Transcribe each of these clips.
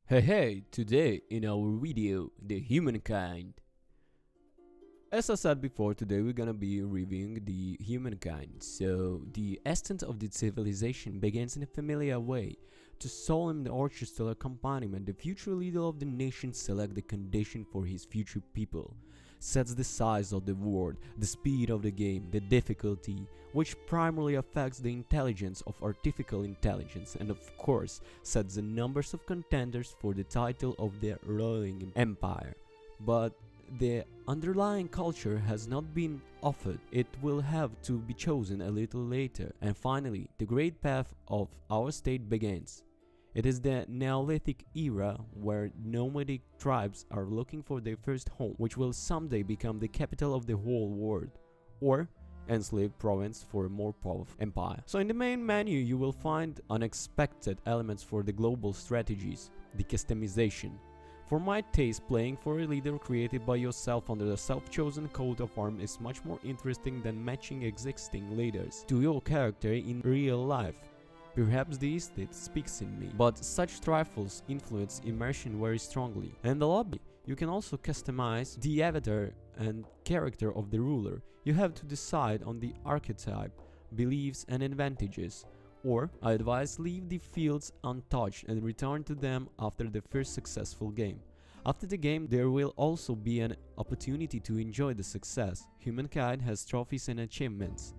Hey, today in our video, the humankind. As I said before, today we're gonna be reviewing the humankind. So, the essence of the civilization begins in a familiar way. To solemn the orchestral accompaniment, the future leader of the nation selects the condition for his future people, sets the size of the world, the speed of the game, the difficulty, which primarily affects the intelligence of artificial intelligence, and of course, sets the numbers of contenders for the title of the ruling empire. But the underlying culture has not been offered, it will have to be chosen a little later. And finally, the great path of our state begins. It is the Neolithic era where nomadic tribes are looking for their first home, which will someday become the capital of the whole world, or enslaved province for a more powerful empire. So in the main menu you will find unexpected elements for the global strategies, the customization. For my taste, playing for a leader created by yourself under a self-chosen coat of arms is much more interesting than matching existing leaders to your character in real life. Perhaps the aesthete speaks in me, but such trifles influence immersion very strongly. In the lobby, you can also customize the avatar and character of the ruler. You have to decide on the archetype, beliefs and advantages. Or, I advise leave the fields untouched and return to them after the first successful game. After the game, there will also be an opportunity to enjoy the success. Humankind has trophies and achievements.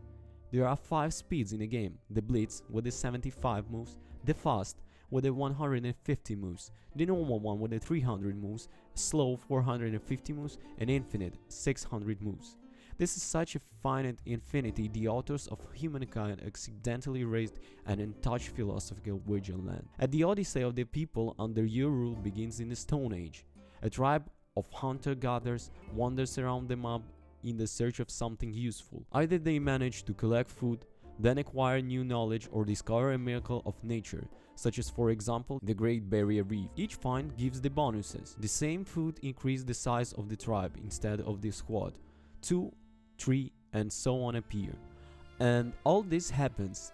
There are 5 speeds in the game: the Blitz with the 75 moves, the Fast with the 150 moves, the normal one with the 300 moves, slow 450 moves, and infinite 600 moves. This is such a finite infinity the authors of Humankind accidentally raised an untouched philosophical vigilant. At the odyssey of the people under your rule begins in the Stone Age. A tribe of hunter-gatherers wanders around the map in the search of something useful. Either they manage to collect food, then acquire new knowledge, or discover a miracle of nature, such as for example the Great Barrier Reef. Each find gives the bonuses. The same food increases the size of the tribe instead of the squad. 2, 3 and so on appear. And all this happens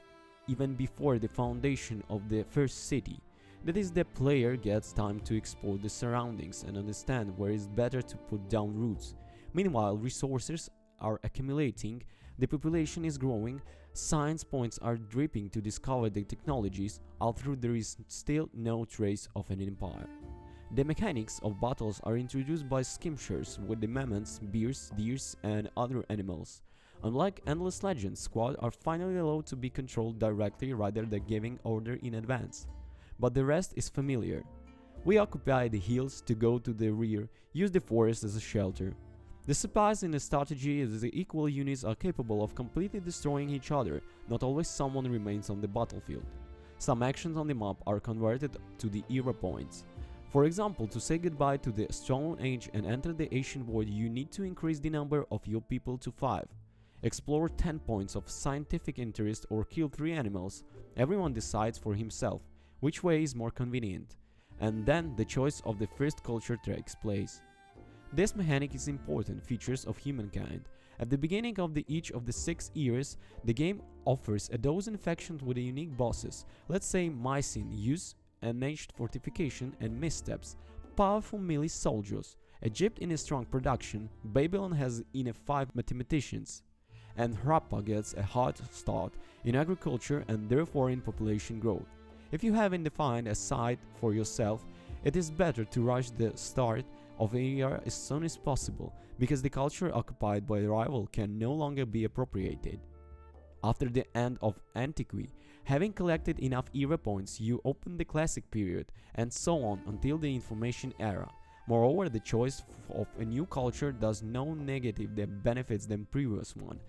even before the foundation of the first city. That is, the player gets time to explore the surroundings and understand where it's better to put down roots. Meanwhile, resources are accumulating, the population is growing, science points are dripping to discover the technologies, although there is still no trace of an empire. The mechanics of battles are introduced by skirmishers with the mammoths, bears, deers, and other animals. Unlike Endless Legends, squads are finally allowed to be controlled directly rather than giving order in advance. But the rest is familiar. We occupy the hills to go to the rear, use the forest as a shelter. The surprise in the strategy is that the equal units are capable of completely destroying each other, not always someone remains on the battlefield. Some actions on the map are converted to the era points. For example, to say goodbye to the Stone Age and enter the Ancient Void, you need to increase the number of your people to 5. Explore 10 points of scientific interest or kill 3 animals. Everyone decides for himself which way is more convenient, and then the choice of the first culture takes place. This mechanic is important features of Humankind. At the beginning of each of the 6 eras, the game offers a dozen factions with unique bosses. Let's say Mycene use enhanced fortification and missteps, powerful melee soldiers. Egypt in a strong production, Babylon has enough 5 mathematicians, and Harappa gets a hard start in agriculture and therefore in population growth. If you haven't defined a site for yourself, it is better to rush the start of an era as soon as possible, because the culture occupied by a rival can no longer be appropriated. After the end of Antiquity, having collected enough era points, you open the Classic period, and so on until the Information era. Moreover, the choice of a new culture does no negative that benefits the previous one.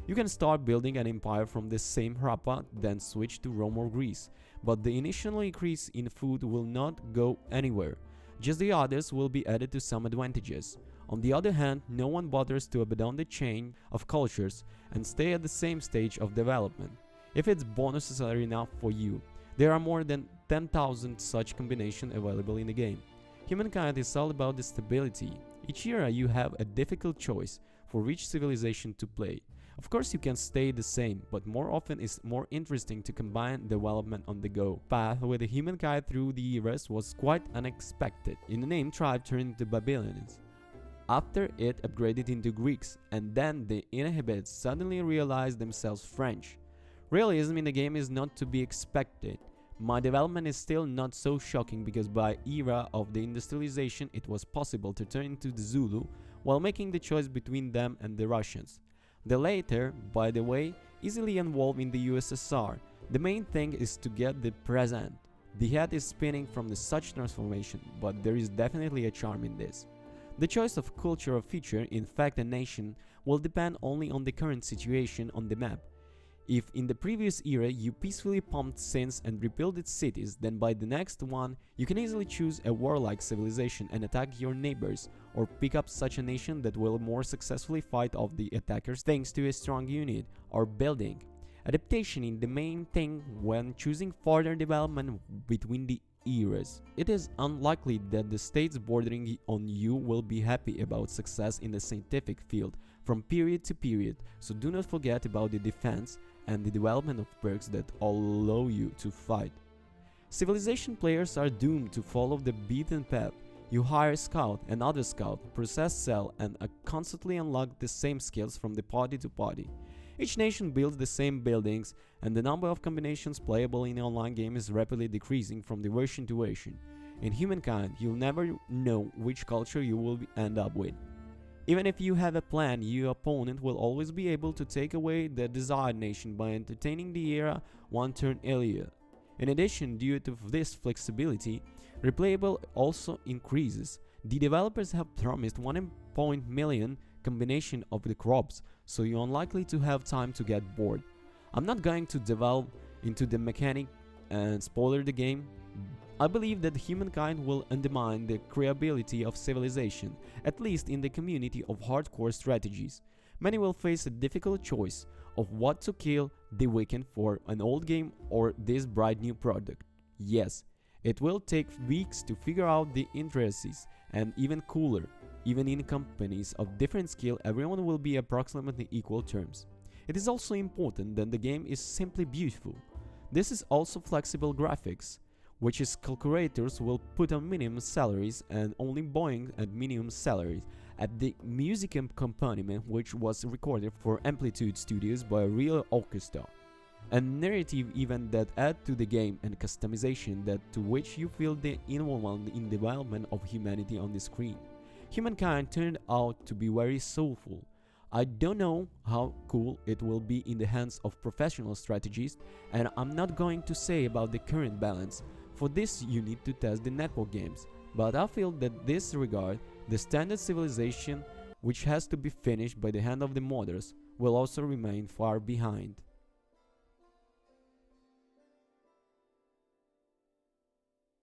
You can start building an empire from the same Harappa, then switch to Rome or Greece, but the initial increase in food will not go anywhere. Just the others will be added to some advantages. On the other hand, no one bothers to abandon the chain of cultures and stay at the same stage of development. If its bonuses are enough for you, there are more than 10,000 such combinations available in the game. Humankind is all about the stability. Each era you have a difficult choice for which civilization to play. Of course you can stay the same, but more often it's more interesting to combine development on the go. Path with the humankind through the eras was quite unexpected. In the name, tribe turned into Babylonians. After it upgraded into Greeks, and then the inhabitants suddenly realized themselves French. Realism in the game is not to be expected. My development is still not so shocking because by era of the industrialization it was possible to turn into the Zulu while making the choice between them and the Russians. The latter, by the way, easily evolved in the USSR. The main thing is to get the present. The head is spinning from the such transformation, but there is definitely a charm in this. The choice of cultural feature, in fact a nation, will depend only on the current situation on the map. If in the previous era you peacefully pumped sins and rebuilt its cities, then by the next one you can easily choose a warlike civilization and attack your neighbors, or pick up such a nation that will more successfully fight off the attackers thanks to a strong unit or building. Adaptation is the main thing when choosing further development between the eras. It is unlikely that the states bordering on you will be happy about success in the scientific field from period to period, so do not forget about the defense and the development of perks that allow you to fight. Civilization players are doomed to follow the beaten path. You hire a scout, another scout, process cell, and constantly unlock the same skills from the party to party. Each nation builds the same buildings, and the number of combinations playable in the online game is rapidly decreasing from the version to version. In Humankind, you'll never know which culture you will end up with. Even if you have a plan, your opponent will always be able to take away the desired nation by entertaining the era one turn earlier. In addition, due to this flexibility, replayability also increases. The developers have promised 1 million combination of the crops, so you're unlikely to have time to get bored. I'm not going to delve into the mechanic and spoiler the game. I believe that humankind will undermine the creability of civilization, at least in the community of hardcore strategies. Many will face a difficult choice of what to kill the weekend for an old game or this bright new product. Yes, it will take weeks to figure out the intricacies, and even cooler, even in companies of different skill, everyone will be approximately equal terms. It is also important that the game is simply beautiful. This is also flexible graphics, which is calculators will put on minimum salaries and only Boeing at minimum salaries at the music accompaniment which was recorded for Amplitude Studios by a real orchestra. A narrative event that add to the game and customization that to which you feel the involvement in development of humanity on the screen. Humankind turned out to be very soulful. I don't know how cool it will be in the hands of professional strategists, and I'm not going to say about the current balance. For this you need to test the network games, but I feel that this regard, the standard civilization which has to be finished by the hand of the modders will also remain far behind.